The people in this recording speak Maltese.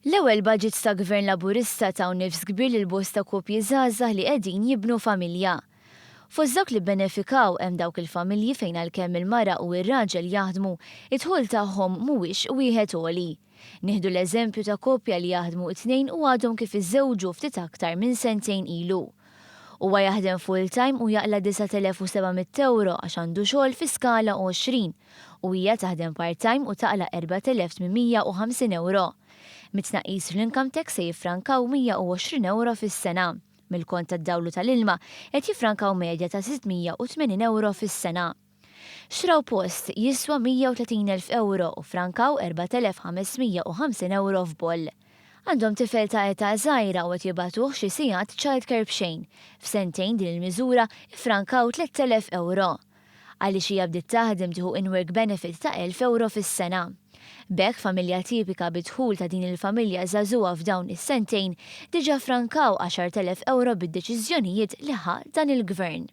L-ewwel budgets ta' Gvern Laburista taw nifs kbir lil bosta koppji żgħażagħ li qegħdin jibnu familja. Fost dawk li bbenefikaw hemm dawk il-familji fejn għalkemm il-mara u r-raġel jaħdmu, id-dħul tagħhom mhuwiex wieħed għoli. Nieħdu l-eżempju ta' koppja li jaħdmu t-tnejn u għadhom kif iżżewġu ftit aktar minn sentejn ilu. Huwa jaħdem full-time u jaqla 9,700 euro għax għandu xogħol fi skala 20 u hija taħdem part-time u taqla 4,850 euro. Mit-tnaqqis l-income tax se jiffrankaw 120 euro fis-sena. Mill-kont tad-dawlu tal-ilma qed jiffrankaw medja ta' 680 euro fis-sena. Xraw post jiswa 130,000 euro u frankaw 4,550 euro f'boll. Għandhom tifel ta' eta żgħira u qed jibgħatuh xi sigħat childcare b'xejn. F'sentejn din il-miżura iffrankaw 3,000 euro. Għaliex hija bdiet taħdem tieħu in-work benefit ta' 1,000 euro fis-sena. B'hekk familja tipika bidħul ta' din il-familja żagħżugħa f'dawn is-sentejn diġà frankaw 10,000 euro bid-deċiżjonijiet li ħa dan il-Gvern.